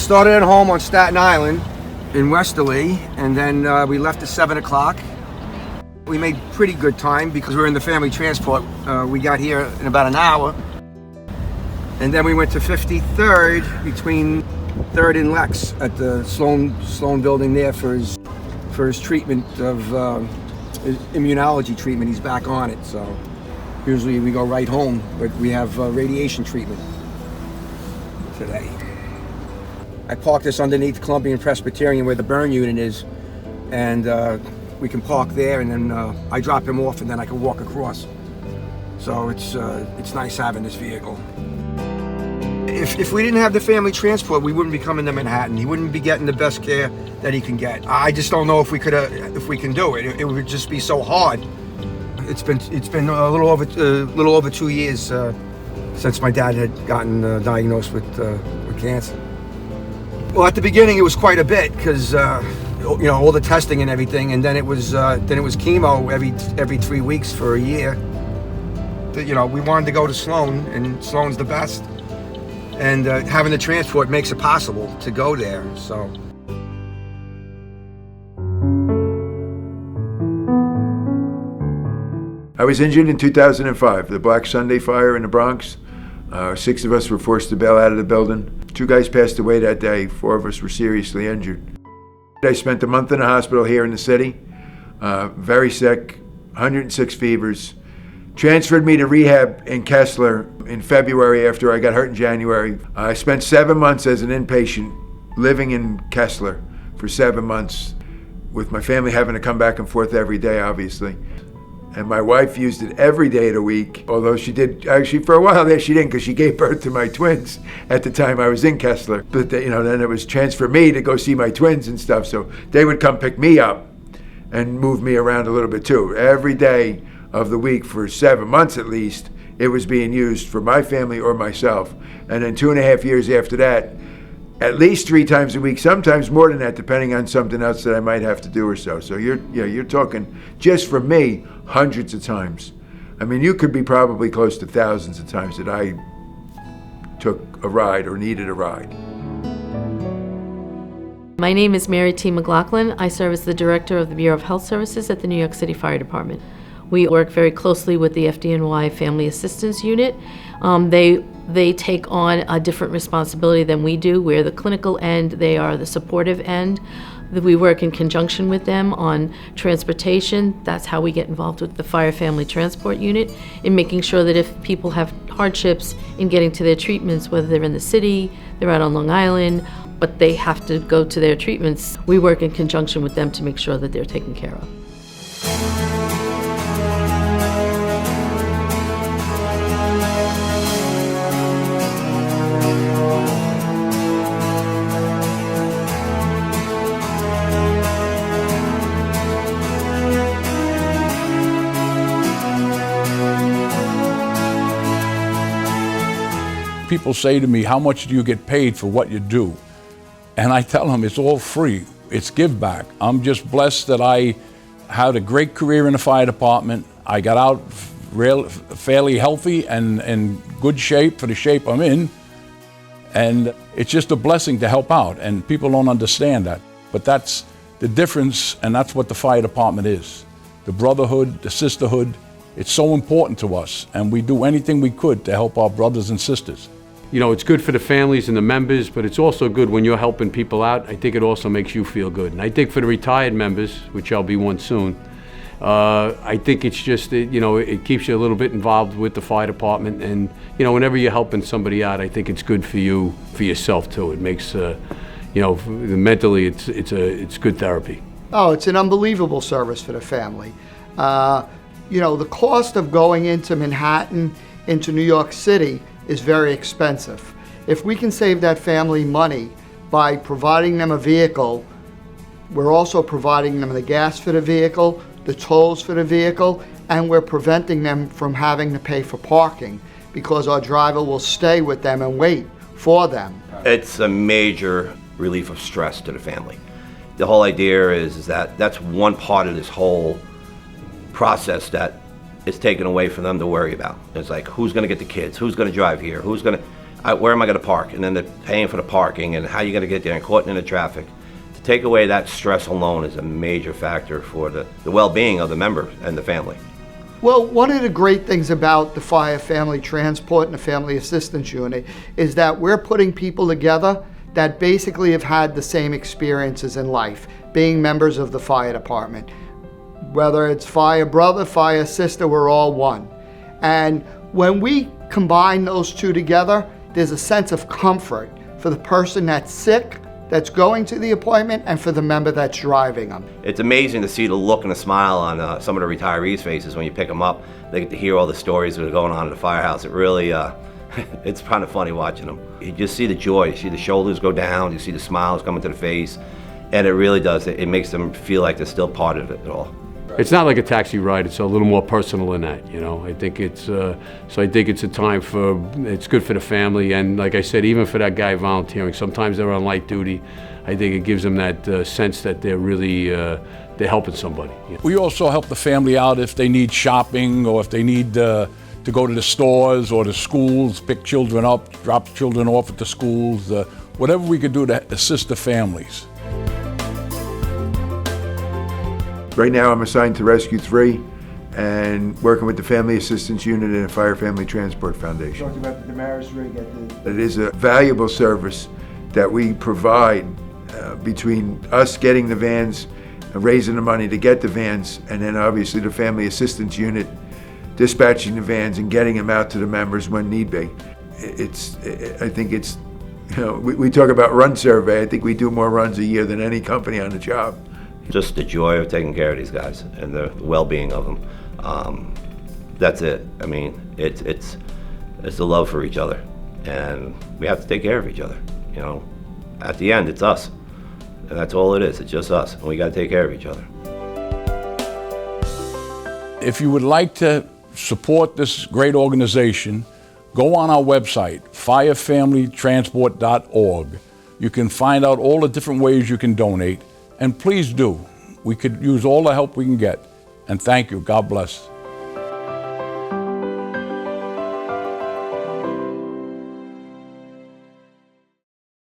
started at home on Staten Island in Westerly, and then we left at 7 o'clock. We made pretty good time because we were in the family transport. We got here in about an hour. And then we went to 53rd between 3rd and Lex at the Sloan building there for his treatment of his immunology treatment. He's back on it, so usually we go right home, but we have radiation treatment today. I parked this underneath Columbian Presbyterian where the burn unit is, and we can park there, and then I drop him off, and then I can walk across. So it's nice having this vehicle. If we didn't have the family transport, we wouldn't be coming to Manhattan. He wouldn't be getting the best care that he can get. I just don't know if we can do it. It would just be so hard. It's been a little over 2 years since my dad had gotten diagnosed with cancer. Well, at the beginning it was quite a bit because all the testing and everything, and then it was chemo every 3 weeks for a year. We wanted to go to Sloan, and Sloan's the best. And having the transport makes it possible to go there, so. I was injured in 2005, the Black Sunday fire in the Bronx. 6 of us were forced to bail out of the building. 2 guys passed away that day, 4 of us were seriously injured. I spent a month in the hospital here in the city, very sick, 106 fevers. Transferred me to rehab in Kessler in February after I got hurt in January. I spent 7 months as an inpatient living in Kessler for 7 months, with my family having to come back and forth every day, obviously. And my wife used it every day of the week, although she did, actually for a while there she didn't, because she gave birth to my twins at the time I was in Kessler. But then it was transfer me to go see my twins and stuff, so they would come pick me up and move me around a little bit too. Every day of the week for 7 months at least, it was being used for my family or myself. And then 2.5 years after that, at least 3 times a week, sometimes more than that, depending on something else that I might have to do or so. So you're talking, just for me, hundreds of times. I mean, you could be probably close to thousands of times that I took a ride or needed a ride. My name is Mary T. McLaughlin. I serve as the Director of the Bureau of Health Services at the New York City Fire Department. We work very closely with the FDNY Family Assistance Unit. They take on a different responsibility than we do. We're the clinical end, they are the supportive end. We work in conjunction with them on transportation. That's how we get involved with the Fire Family Transport Unit, in making sure that if people have hardships in getting to their treatments, whether they're in the city, they're out on Long Island, but they have to go to their treatments, we work in conjunction with them to make sure that they're taken care of. People say to me, how much do you get paid for what you do? And I tell them it's all free. It's give back. I'm just blessed that I had a great career in the fire department. I got out fairly healthy and in good shape for the shape I'm in. And it's just a blessing to help out, and people don't understand that. But that's the difference, and that's what the fire department is. The brotherhood, the sisterhood, it's so important to us, and we do anything we could to help our brothers and sisters. It's good for the families and the members, but it's also good when you're helping people out. I think it also makes you feel good. And I think for the retired members, which I'll be one soon, I think it's just, it keeps you a little bit involved with the fire department. And, whenever you're helping somebody out, I think it's good for you, for yourself too. It makes, mentally, it's good therapy. Oh, it's an unbelievable service for the family. The cost of going into Manhattan, into New York City, is very expensive. If we can save that family money by providing them a vehicle, we're also providing them the gas for the vehicle, the tolls for the vehicle, and we're preventing them from having to pay for parking because our driver will stay with them and wait for them. It's a major relief of stress to the family. The whole idea is that that's one part of this whole process that is taken away from them to worry about. It's like, who's going to get the kids? Who's going to drive here? where am I going to park? And then they're paying for the parking and how you going to get there and caught in the traffic. To take away that stress alone is a major factor for the well-being of the member and the family. Well, one of the great things about the Fire Family Transport and the Family Assistance Unit is that we're putting people together that basically have had the same experiences in life, being members of the fire department. Whether it's fire brother, fire sister, we're all one. And when we combine those two together, there's a sense of comfort for the person that's sick, that's going to the appointment, and for the member that's driving them. It's amazing to see the look and the smile on some of the retirees' faces when you pick them up. They get to hear all the stories that are going on in the firehouse. It really, it's kind of funny watching them. You just see the joy, you see the shoulders go down, you see the smiles coming to the face, and it really does. It makes them feel like they're still part of it all. It's not like a taxi ride. It's a little more personal than that, you know. I think it's so I think it's a time for, it's good for the family, and like I said, even for that guy volunteering. Sometimes they're on light duty. I think it gives them that sense that they're really they're helping somebody. We also help the family out if they need shopping or if they need to go to the stores or the schools, pick children up, drop children off at the schools, whatever we could do to assist the families. Right now, I'm assigned to Rescue 3 and working with the Family Assistance Unit and the Fire Family Transport Foundation. Talked about the Damaris rig at the... It is a valuable service that we provide between us getting the vans, raising the money to get the vans, and then obviously the Family Assistance Unit dispatching the vans and getting them out to the members when need be. I think it's, you know, we talk about run survey. I think we do more runs a year than any company on the job. Just the joy of taking care of these guys and the well-being of them. That's it. I mean, it's the love for each other, and we have to take care of each other. You know, at the end, it's us, and that's all it is. It's just us, and we got to take care of each other. If you would like to support this great organization, go on our website, firefamilytransport.org. You can find out all the different ways you can donate. And please do. We could use all the help we can get. And thank you. God bless.